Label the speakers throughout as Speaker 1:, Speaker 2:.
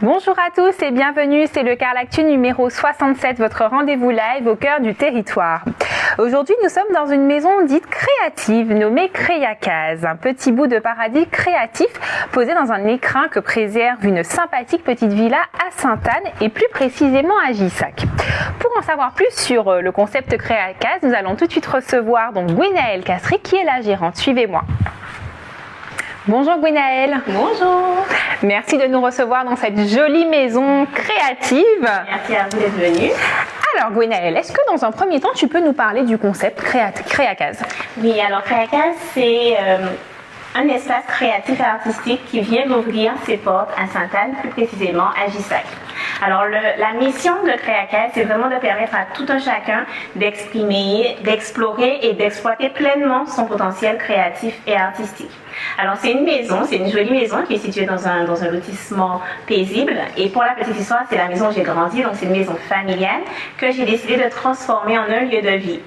Speaker 1: Bonjour à tous et bienvenue, c'est le Carlactu numéro 67, votre rendez-vous live au cœur du territoire. Aujourd'hui, nous sommes dans une maison dite créative, nommée Créacase, un petit bout de paradis créatif posé dans un écrin que préserve une sympathique petite villa à Sainte-Anne et plus précisément à Gissac. Pour en savoir plus sur le concept Créacase, nous allons tout de suite recevoir donc Gwenaëlle Castry qui est la gérante. Suivez-moi. Bonjour Gwenaëlle.
Speaker 2: Bonjour.
Speaker 1: Merci de nous recevoir dans cette jolie maison créative.
Speaker 2: Merci à vous d'être venue.
Speaker 1: Alors Gwenaëlle, est-ce que dans un premier temps, tu peux nous parler du concept Créacase?
Speaker 2: Oui, alors Créacase, c'est un espace créatif et artistique qui vient d'ouvrir ses portes à Sainte-Anne, plus précisément à Gissac. Alors la mission de Créacase, c'est vraiment de permettre à tout un chacun d'exprimer, d'explorer et d'exploiter pleinement son potentiel créatif et artistique. Alors c'est une maison, c'est une jolie maison qui est située dans un lotissement paisible. Et pour la petite histoire, c'est la maison où j'ai grandi, donc c'est une maison familiale que j'ai décidé de transformer en un lieu de vie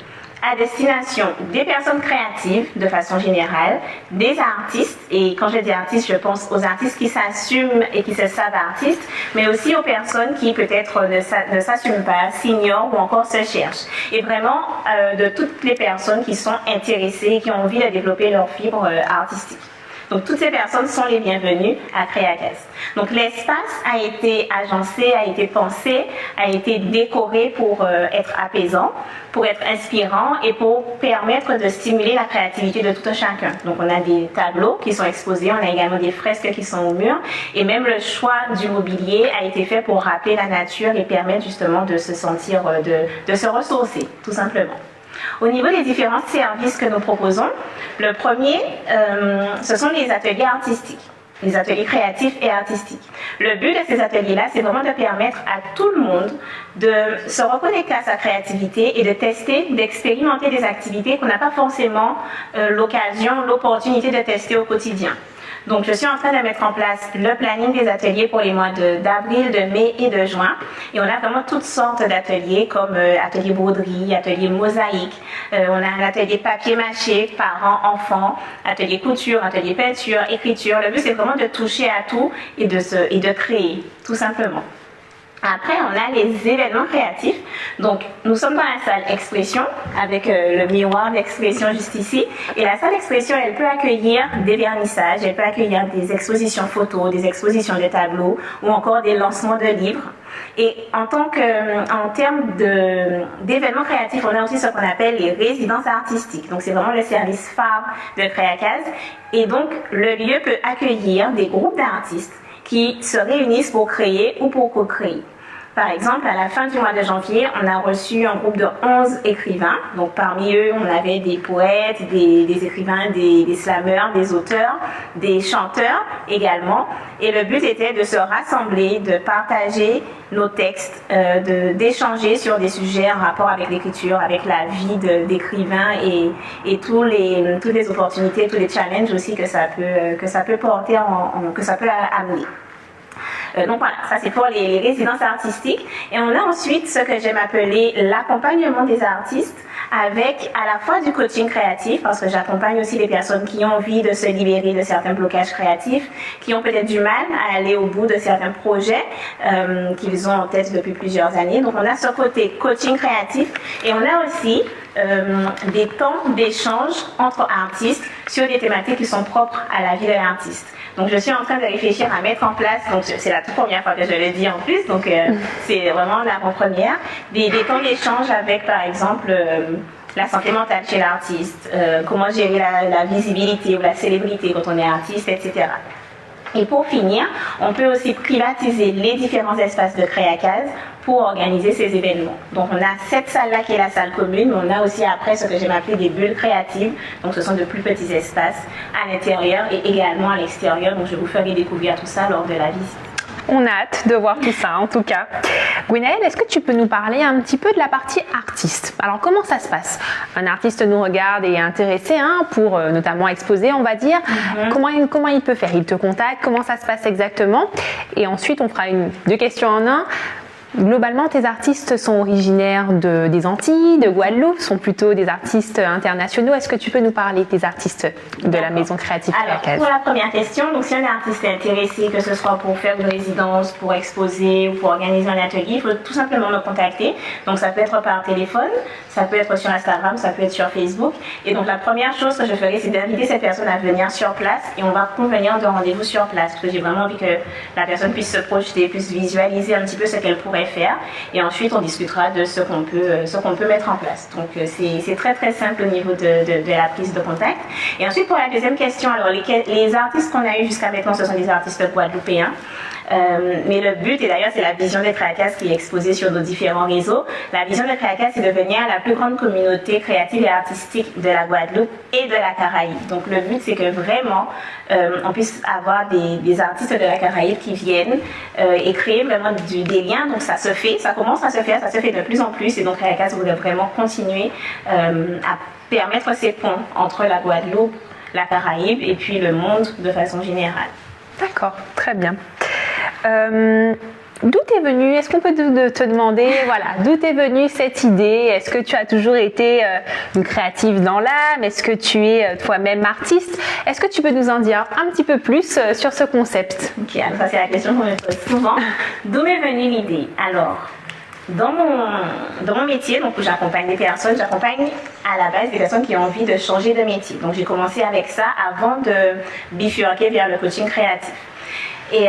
Speaker 2: à destination des personnes créatives de façon générale, des artistes, et quand je dis artistes, je pense aux artistes qui s'assument et qui se savent artistes, mais aussi aux personnes qui peut-être ne s'assument pas, s'ignorent ou encore se cherchent. Et vraiment de toutes les personnes qui sont intéressées, qui ont envie de développer leur fibre artistique. Donc, toutes ces personnes sont les bienvenues à Créacase. Donc, l'espace a été agencé, a été pensé, a été décoré pour être apaisant, pour être inspirant et pour permettre de stimuler la créativité de tout un chacun. Donc, on a des tableaux qui sont exposés, on a également des fresques qui sont au mur et même le choix du mobilier a été fait pour rappeler la nature et permettre justement de se sentir, de se ressourcer, tout simplement. Au niveau des différents services que nous proposons, le premier, ce sont les ateliers artistiques, les ateliers créatifs et artistiques. Le but de ces ateliers-là, c'est vraiment de permettre à tout le monde de se reconnecter à sa créativité et de tester, d'expérimenter des activités qu'on n'a pas forcément l'occasion, l'opportunité de tester au quotidien. Donc, je suis en train de mettre en place le planning des ateliers pour les mois d'avril, de mai et de juin. Et on a vraiment toutes sortes d'ateliers comme atelier broderie, atelier mosaïque. On a un atelier papier mâché, parents, enfants, atelier couture, atelier peinture, écriture. Le but, c'est vraiment de toucher à tout et de créer, tout simplement. Après, on a les événements créatifs. Donc, nous sommes dans la salle Expression avec le miroir d'expression juste ici. Et la salle Expression, elle peut accueillir des vernissages, elle peut accueillir des expositions photos, des expositions de tableaux ou encore des lancements de livres. Et en termes d'événements créatifs, on a aussi ce qu'on appelle les résidences artistiques. Donc, c'est vraiment le service phare de Créacase. Et donc, le lieu peut accueillir des groupes d'artistes qui se réunissent pour créer ou pour co-créer. Par exemple, à la fin du mois de janvier, on a reçu un groupe de 11 écrivains. Donc, parmi eux, on avait des poètes, des écrivains, des slameurs, des auteurs, des chanteurs également. Et le but était de se rassembler, de partager nos textes, d'échanger sur des sujets en rapport avec l'écriture, avec la vie d'écrivains et toutes les opportunités, tous les challenges aussi que ça peut porter, que ça peut amener. Donc voilà, ça c'est pour les résidences artistiques. Et on a ensuite ce que j'aime appeler l'accompagnement des artistes avec à la fois du coaching créatif, parce que j'accompagne aussi les personnes qui ont envie de se libérer de certains blocages créatifs, qui ont peut-être du mal à aller au bout de certains projets qu'ils ont en tête depuis plusieurs années. Donc on a ce côté coaching créatif et on a aussi des temps d'échange entre artistes sur des thématiques qui sont propres à la vie de l'artiste. Donc je suis en train de réfléchir à mettre en place, donc c'est la toute première fois que je le dis en plus, donc c'est vraiment l'avant-première, des temps d'échange avec par exemple la santé mentale chez l'artiste, comment gérer la visibilité ou la célébrité quand on est artiste, etc. Et pour finir, on peut aussi privatiser les différents espaces de Créacase pour organiser ces événements. Donc on a cette salle-là qui est la salle commune, mais on a aussi après ce que j'aime appeler des bulles créatives. Donc ce sont de plus petits espaces à l'intérieur et également à l'extérieur. Donc je vous ferai découvrir tout ça lors de la visite.
Speaker 1: On a hâte de voir tout ça en tout cas. Gwenaëlle, est-ce que tu peux nous parler un petit peu de la partie artiste? Alors comment ça se passe? Un artiste nous regarde et est intéressé pour notamment exposer, on va dire. Comment il peut faire? Il te contacte, comment ça se passe exactement? Et ensuite on fera deux questions en un. Globalement, tes artistes sont originaires des Antilles, de Guadeloupe, sont plutôt des artistes internationaux. Est-ce que tu peux nous parler des artistes de la Maison Créative Créacase?
Speaker 2: Pour la première question, donc si un artiste est intéressé, que ce soit pour faire une résidence, pour exposer ou pour organiser un atelier, il faut tout simplement me contacter. Donc ça peut être par téléphone, ça peut être sur Instagram, ça peut être sur Facebook. Et donc la première chose que je ferai, c'est d'inviter cette personne à venir sur place et on va convenir de rendez-vous sur place. Parce que j'ai vraiment envie que la personne puisse se projeter, puisse visualiser un petit peu ce qu'elle pourrait faire. Et ensuite, on discutera de ce qu'on peut mettre en place. Donc c'est très très simple au niveau de la prise de contact. Et ensuite, pour la deuxième question, alors les artistes qu'on a eu jusqu'à maintenant, ce sont des artistes guadeloupéens. Mais le but, et d'ailleurs c'est la vision des Créacase qui est exposée sur nos différents réseaux, la vision des Créacase c'est de devenir la plus grande communauté créative et artistique de la Guadeloupe et de la Caraïbe. Donc le but c'est que vraiment on puisse avoir des artistes de la Caraïbe qui viennent et créer vraiment des liens. Donc ça se fait, ça commence à se faire, ça se fait de plus en plus et donc Créacase voudrait vraiment continuer à permettre ces ponts entre la Guadeloupe, la Caraïbe et puis le monde de façon générale.
Speaker 1: D'accord, très bien. D'où t'es venue? Est-ce qu'on peut te demander, voilà, d'où t'es venue cette idée? Est-ce que tu as toujours été une créative dans l'âme? Est-ce que tu es toi-même artiste? Est-ce que tu peux nous en dire un petit peu plus sur ce concept?
Speaker 2: Ok, alors ça c'est la question qu'on me pose souvent. D'où m'est venue l'idée? Alors, dans mon métier, donc où j'accompagne des personnes, j'accompagne à la base des personnes qui ont envie de changer de métier. Donc j'ai commencé avec ça avant de bifurquer vers le coaching créatif. Et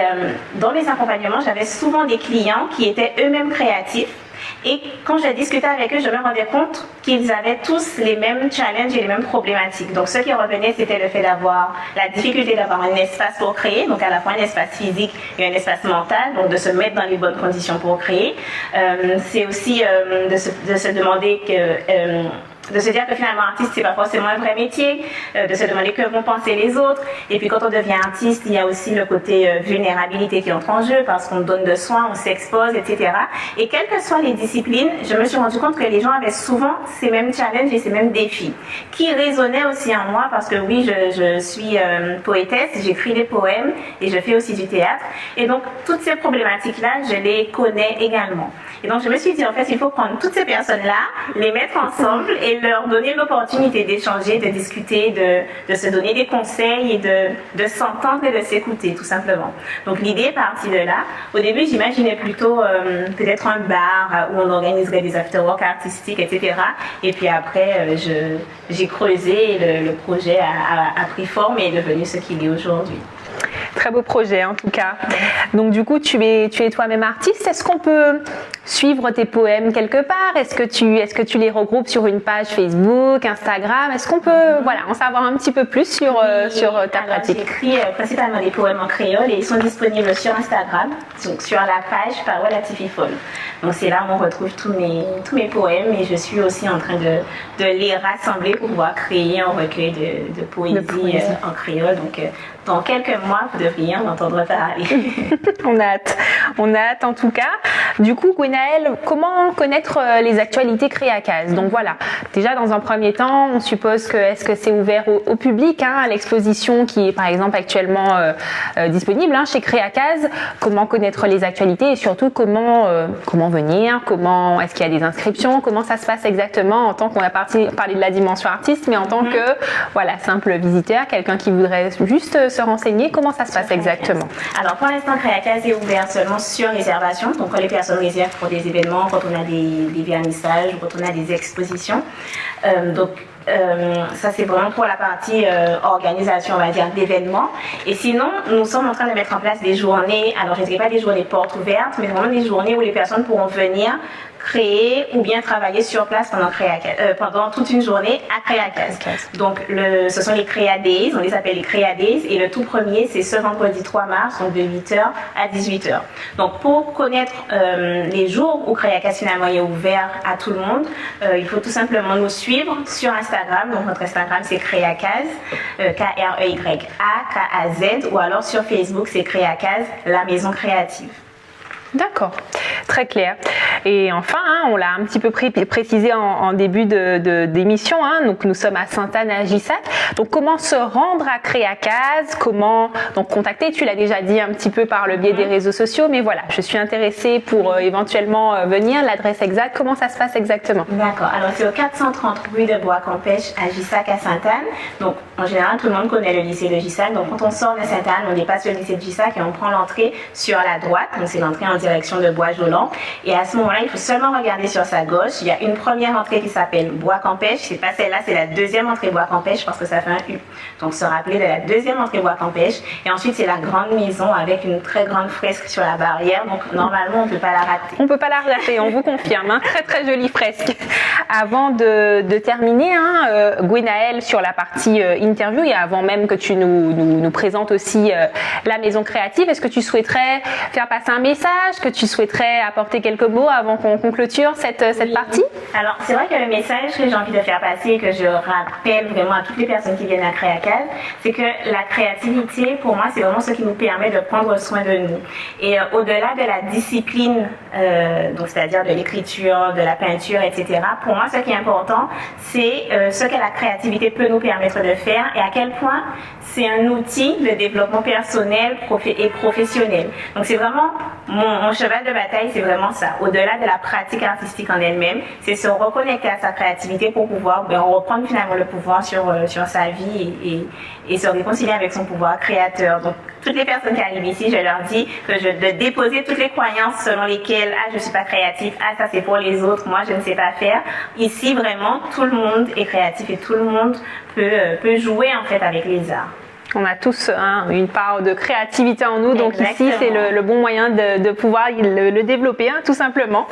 Speaker 2: dans mes accompagnements, j'avais souvent des clients qui étaient eux-mêmes créatifs. Et quand je discutais avec eux, je me rendais compte qu'ils avaient tous les mêmes challenges et les mêmes problématiques. Donc ce qui revenait, c'était le fait d'avoir la difficulté d'avoir un espace pour créer, donc à la fois un espace physique et un espace mental, donc de se mettre dans les bonnes conditions pour créer. C'est aussi de se demander de se dire que finalement artiste c'est pas forcément un vrai métier, de se demander que vont penser les autres. Et puis quand on devient artiste, il y a aussi le côté vulnérabilité qui entre en jeu parce qu'on donne de soi, on s'expose, etc. Et quelles que soient les disciplines, je me suis rendu compte que les gens avaient souvent ces mêmes challenges et ces mêmes défis qui résonnaient aussi en moi parce que oui, je suis poétesse, j'écris des poèmes et je fais aussi du théâtre. Et donc toutes ces problématiques-là, je les connais également. Et donc je me suis dit en fait, il faut prendre toutes ces personnes-là, les mettre ensemble et leur donner l'opportunité d'échanger, de discuter, de se donner des conseils et de s'entendre et de s'écouter tout simplement. Donc l'idée est partie de là. Au début, j'imaginais plutôt peut-être un bar où on organiserait des after-work artistiques, etc. Et puis après, j'ai creusé et le projet a pris forme et est devenu ce qu'il est aujourd'hui.
Speaker 1: Très beau projet en tout cas. Donc du coup, tu es toi-même artiste. Est-ce qu'on peut suivre tes poèmes quelque part? Est-ce que tu les regroupes sur une page Facebook, Instagram? Est-ce qu'on peut en savoir un petit peu plus sur ta pratique?
Speaker 2: J'écris principalement des poèmes en créole et ils sont disponibles sur Instagram, donc sur la page Parole Latififol. Donc c'est là où on retrouve tous mes poèmes et je suis aussi en train de les rassembler pour pouvoir créer un recueil de poésie en créole. Donc dans quelques mois, vous devriez en entendre parler.
Speaker 1: On a hâte en tout cas. Du coup, Gwenaëlle, comment connaître les actualités Créacase? Donc voilà, déjà dans un premier temps, on suppose que est-ce que c'est ouvert au public, l'exposition qui est par exemple actuellement disponible chez Créacase. Comment connaître les actualités et surtout comment venir, est-ce qu'il y a des inscriptions, comment ça se passe exactement en tant qu'on a parlé de la dimension artiste, mais en tant que simple visiteur, quelqu'un qui voudrait juste se renseigner, comment ça se passe exactement?
Speaker 2: Alors pour l'instant, Créacase est ouvert seulement sur réservation, donc quand les personnes réservent pour des événements, quand on a des vernissages, quand on a des expositions. Ça c'est vraiment pour la partie organisation, on va dire, d'événements. Et sinon, nous sommes en train de mettre en place des journées, alors je ne dirais pas des journées portes ouvertes, mais vraiment des journées où les personnes pourront venir créer ou bien travailler sur place pendant toute une journée à Créacase. Donc ce sont les Créa Days, on les appelle les Créa Days, et le tout premier c'est ce vendredi 3 mars, donc de 8h à 18h. Donc pour connaître les jours où Créacase finalement est ouvert à tout le monde, il faut tout simplement nous suivre sur Instagram. Donc notre Instagram c'est Créacase, Kreyakaz, ou alors sur Facebook c'est Créacase, la maison créative.
Speaker 1: D'accord. Très clair. Et enfin, on l'a un petit peu précisé en début d'émission, donc nous sommes à Sainte-Anne à Agissac. Donc comment se rendre à Créacase, comment donc contacter, tu l'as déjà dit un petit peu par le biais des réseaux sociaux, mais voilà, je suis intéressée pour éventuellement venir, l'adresse exacte, comment ça se passe exactement?
Speaker 2: D'accord, alors c'est au 430 rue de Bois-Campêche à Agissac à Sainte-Anne. Donc en général, tout le monde connaît le lycée de Agissac. Donc quand on sort de Sainte-Anne, on dépasse le lycée de Agissac et on prend l'entrée sur la droite. Donc c'est l'entrée en direction de Bois-Jolant. Et à ce moment-là, il faut seulement regarder sur sa gauche. Il y a une première entrée qui s'appelle Bois-Campêche. C'est pas celle-là, c'est la deuxième entrée Bois-Campêche parce que ça fait un U. Donc se rappeler de la deuxième entrée Bois-Campêche. Et ensuite, c'est la grande maison avec une très grande fresque sur la barrière. Donc normalement, on ne peut pas la rater.
Speaker 1: On ne peut pas la rater, on vous confirme. Très très jolie fresque. Avant de terminer, Gwenaëlle, sur la partie interview, et avant même que tu nous présentes aussi la maison créative, est-ce que tu souhaiterais faire passer un message, que tu souhaiterais apporter quelques mots avant qu'on clôture cette partie?
Speaker 2: Alors, c'est vrai que le message que j'ai envie de faire passer, que je rappelle vraiment à toutes les personnes qui viennent à Créacase, c'est que la créativité, pour moi, c'est vraiment ce qui nous permet de prendre soin de nous. Et au-delà de la discipline, donc c'est-à-dire de l'écriture, de la peinture, etc., pour moi, ce qui est important, c'est ce que la créativité peut nous permettre de faire et à quel point c'est un outil de développement personnel et professionnel. Donc, c'est vraiment mon cheval de bataille, c'est vraiment ça. Au-delà de la pratique artistique en elle-même, c'est se reconnecter à sa créativité pour pouvoir reprendre finalement le pouvoir sur sa vie et se réconcilier avec son pouvoir créateur. Donc, toutes les personnes qui arrivent ici, je leur dis de déposer toutes les croyances selon lesquelles je suis pas créatif, ça c'est pour les autres, moi je ne sais pas faire. Ici vraiment tout le monde est créatif et tout le monde peut jouer en fait avec les arts.
Speaker 1: On a tous une part de créativité en nous, donc
Speaker 2: Exactement.
Speaker 1: ici c'est le bon moyen de pouvoir le développer, tout simplement.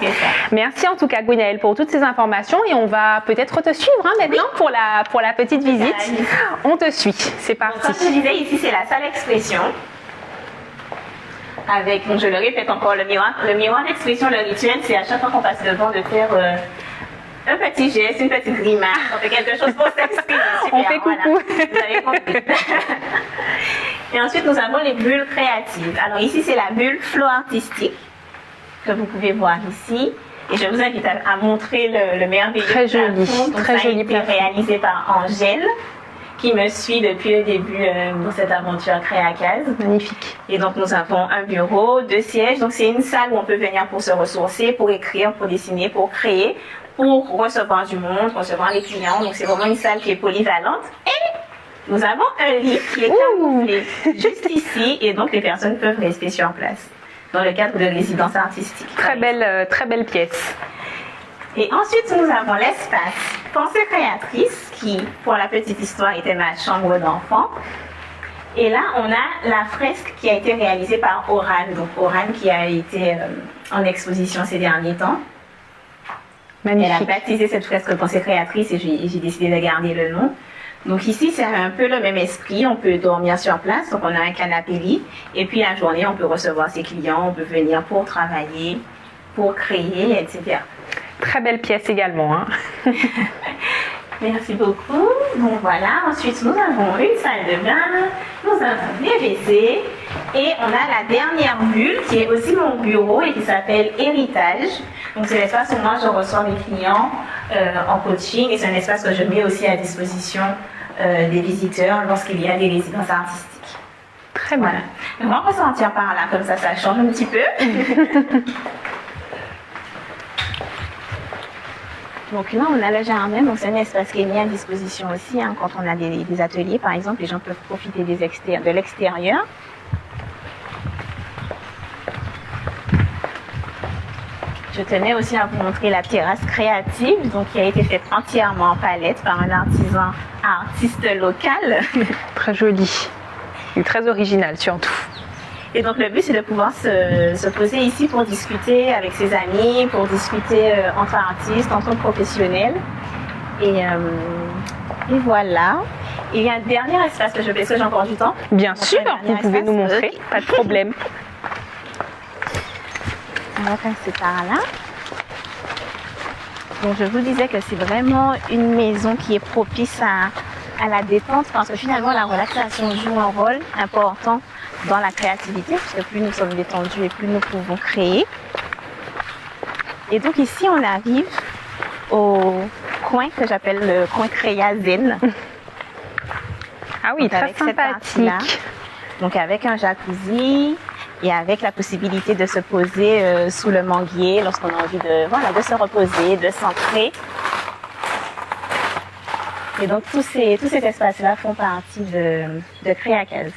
Speaker 1: Merci en tout cas Gwenaëlle pour toutes ces informations et on va peut-être te suivre maintenant pour la petite visite. On te suit, c'est parti.
Speaker 2: Donc, comme je disais, ici c'est la salle expression. Avec, donc je le répète encore, le miroir d'expression, le rituel, c'est à chaque fois qu'on passe devant de faire un petit geste, une petite grimace, on fait quelque chose pour s'exprimer.
Speaker 1: On fait coucou.
Speaker 2: Voilà. Vous avez compris. Et ensuite, nous avons les bulles créatives. Alors ici, c'est la bulle flow artistique que vous pouvez voir ici. Et je vous invite à montrer le merveilleux
Speaker 1: très joli,
Speaker 2: plafond. Donc,
Speaker 1: très
Speaker 2: ça a
Speaker 1: joli
Speaker 2: été
Speaker 1: plafond.
Speaker 2: réalisé par Angèle, qui me suit depuis le début de cette aventure Créacase.
Speaker 1: Magnifique.
Speaker 2: Et donc nous avons un bureau, 2 sièges. Donc c'est une salle où on peut venir pour se ressourcer, pour écrire, pour dessiner, pour créer, pour recevoir du monde, recevoir les clients. Donc c'est vraiment une salle qui est polyvalente. Et nous avons un lit qui est camouflé juste ici et donc les personnes peuvent rester sur place dans le cadre de résidence artistique.
Speaker 1: Très belle pièce.
Speaker 2: Et ensuite, nous avons l'espace Pensée créatrice qui, pour la petite histoire, était ma chambre d'enfant. Et là, on a la fresque qui a été réalisée par Oran. Donc, Oran qui a été en exposition ces derniers temps.
Speaker 1: Magnifique.
Speaker 2: Elle a baptisé cette fresque Pensée créatrice et j'ai décidé de garder le nom. Donc ici, c'est un peu le même esprit. On peut dormir sur place. Donc, on a un canapé lit. Et puis, la journée, on peut recevoir ses clients. On peut venir pour travailler, pour créer, etc.
Speaker 1: Très belle pièce également.
Speaker 2: Merci beaucoup. Donc voilà, ensuite nous avons une salle de bain, nous avons des WC et on a la dernière bulle qui est aussi mon bureau et qui s'appelle Héritage. Donc c'est l'espace où moi je reçois mes clients en coaching et c'est un espace que je mets aussi à disposition des visiteurs lorsqu'il y a des résidences artistiques.
Speaker 1: Très bien.
Speaker 2: Voilà. On va ressortir par là, comme ça change un petit peu. Donc là, on a le jardin, donc c'est un espace qui est mis à disposition aussi. Quand on a des ateliers, par exemple, les gens peuvent profiter de l'extérieur. Je tenais aussi à vous montrer la terrasse créative, donc qui a été faite entièrement en palette par un artiste local.
Speaker 1: Très joli et très original surtout.
Speaker 2: Et donc le but c'est de pouvoir se poser ici pour discuter avec ses amis, pour discuter entre artistes, entre professionnels. Et voilà. Il y a un dernier espace que je vais, est-ce que j'ai encore du temps?
Speaker 1: Bien sûr, vous pouvez nous montrer, pas de problème.
Speaker 2: On va passer par là. Donc je vous disais que c'est vraiment une maison qui est propice à la détente parce que finalement la relaxation joue un rôle important dans la créativité, puisque plus nous sommes détendus et plus nous pouvons créer. Et donc ici, on arrive au coin que j'appelle le coin Créa Zen.
Speaker 1: Ah oui,
Speaker 2: donc,
Speaker 1: très
Speaker 2: avec cette partie-là,
Speaker 1: sympathique.
Speaker 2: donc avec un jacuzzi et avec la possibilité de se poser sous le manguier lorsqu'on a envie de se reposer, de s'ancrer. Et donc tous ces espaces-là font partie de Créacase.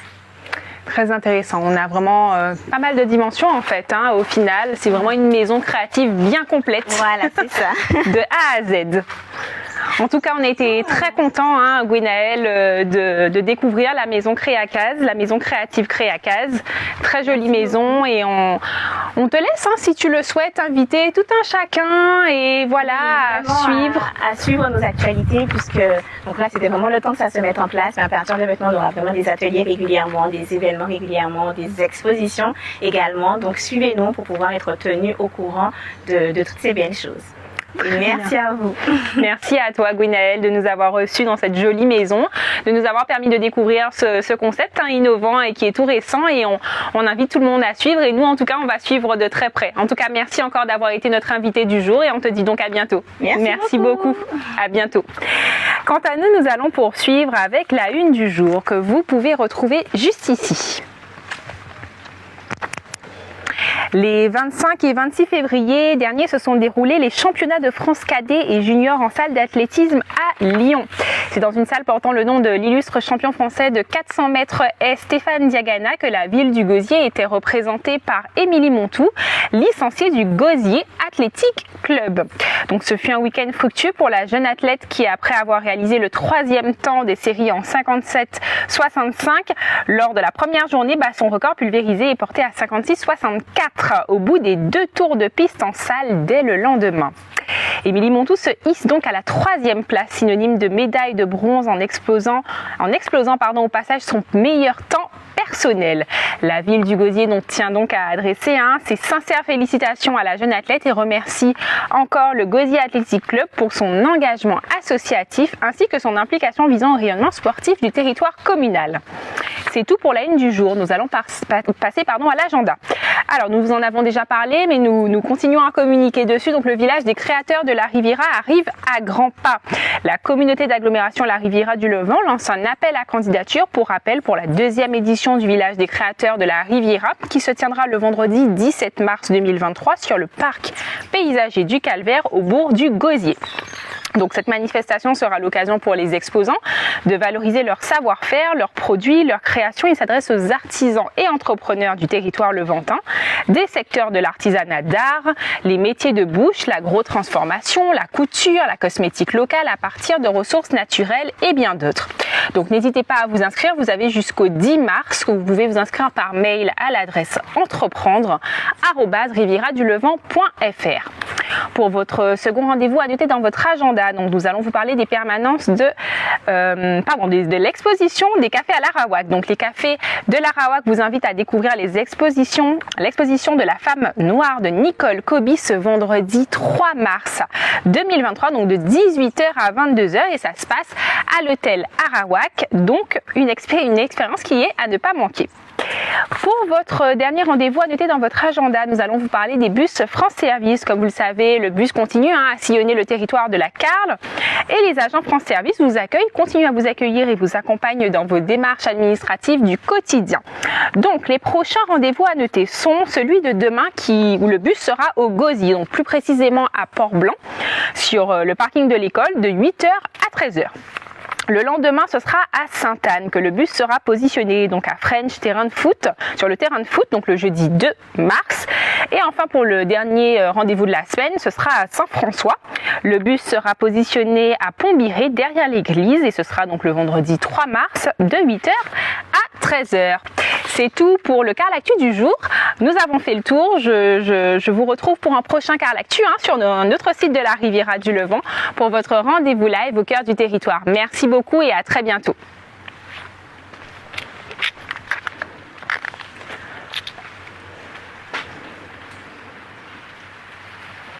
Speaker 1: Très intéressant. On a vraiment pas mal de dimensions en fait. Au final, c'est vraiment une maison créative bien complète.
Speaker 2: Voilà, c'est ça.
Speaker 1: De A à Z. En tout cas, on a été très contents, Gwenaëlle, de découvrir la maison Créacase, la maison créative Créacase. Très jolie maison et on te laisse, si tu le souhaites, inviter tout un chacun et voilà,
Speaker 2: à suivre nos actualités puisque donc là, c'était vraiment le temps que ça se mette en place. Mais à partir de maintenant, on aura vraiment des ateliers régulièrement, des événements régulièrement, des expositions également. Donc, suivez-nous pour pouvoir être tenus au courant de toutes ces belles choses. Merci à vous.
Speaker 1: Merci à toi, Gwenaëlle, de nous avoir reçus dans cette jolie maison, de nous avoir permis de découvrir ce concept innovant et qui est tout récent et on invite tout le monde à suivre et nous, en tout cas, on va suivre de très près. En tout cas, merci encore d'avoir été notre invité du jour et on te dit donc à bientôt.
Speaker 2: Merci
Speaker 1: beaucoup. À bientôt. Quant à nous, nous allons poursuivre avec la une du jour que vous pouvez retrouver juste ici. Les 25 et 26 février dernier se sont déroulés les championnats de France cadet et junior en salle d'athlétisme à Lyon. C'est dans une salle portant le nom de l'illustre champion français de 400 mètres S Stéphane Diagana que la ville du Gosier était représentée par Émilie Montou, licenciée du Gosier Athletic Club. Donc ce fut un week-end fructueux pour la jeune athlète qui, après avoir réalisé le 3e temps des séries en 57-65, lors de la première journée, son record pulvérisé est porté à 56-64 au bout des 2 tours de piste en salle dès le lendemain. Émilie Montou se hisse donc à la 3e place, synonyme de médaille de bronze en explosant au passage son meilleur temps personnel. La ville du Gosier tient donc à adresser ses sincères félicitations à la jeune athlète et remercie encore le Gosier Athletic Club pour son engagement associatif ainsi que son implication visant au rayonnement sportif du territoire communal. C'est tout pour la une du jour. Nous allons passer à l'agenda. Alors, nous vous en avons déjà parlé, mais nous continuons à communiquer dessus. Donc, le village des créateurs de la Riviera arrive à grands pas. La communauté d'agglomération La Riviera du Levant lance un appel à candidature pour rappel pour la 2e édition du village des créateurs de la Riviera qui se tiendra le vendredi 17 mars 2023 sur le parc paysager du Calvaire au bourg du Gosier. Donc cette manifestation sera l'occasion pour les exposants de valoriser leur savoir-faire, leurs produits, leurs créations. Il s'adresse aux artisans et entrepreneurs du territoire levantin, des secteurs de l'artisanat d'art, les métiers de bouche, l'agro-transformation, la couture, la cosmétique locale à partir de ressources naturelles et bien d'autres. Donc n'hésitez pas à vous inscrire, vous avez jusqu'au 10 mars où vous pouvez vous inscrire par mail à l'adresse entreprendre@rivieradulevant.fr. Pour votre second rendez-vous à noter dans votre agenda, donc nous allons vous parler des permanences de l'exposition des cafés à l'Arawak. Donc les cafés de l'Arawak vous invitent à découvrir l'exposition de la femme noire de Nicole Kobi ce vendredi 3 mars 2023, donc de 18h à 22h et ça se passe à l'hôtel Arawak, donc une expérience qui est à ne pas manquer. Pour votre dernier rendez-vous à noter dans votre agenda, nous allons vous parler des bus France Service. Comme vous le savez, le bus continue à sillonner le territoire de la Carle et les agents France Service continuent à vous accueillir et vous accompagnent dans vos démarches administratives du quotidien. Donc les prochains rendez-vous à noter sont celui de demain où le bus sera au Gosier, donc plus précisément à Port-Blanc, sur le parking de l'école de 8h à 13h. Le lendemain, ce sera à Sainte-Anne que le bus sera positionné, donc à French Terrain de Foot, sur le terrain de foot, donc le jeudi 2 mars. Et enfin, pour le dernier rendez-vous de la semaine, ce sera à Saint-François. Le bus sera positionné à Pont-Biré, derrière l'église, et ce sera donc le vendredi 3 mars de 8h à 13h. C'est tout pour le Carl Actu du jour. Nous avons fait le tour. Je vous retrouve pour un prochain Carl Actu sur notre site de la Riviera du Levant pour votre rendez-vous live au cœur du territoire. Merci beaucoup et à très bientôt.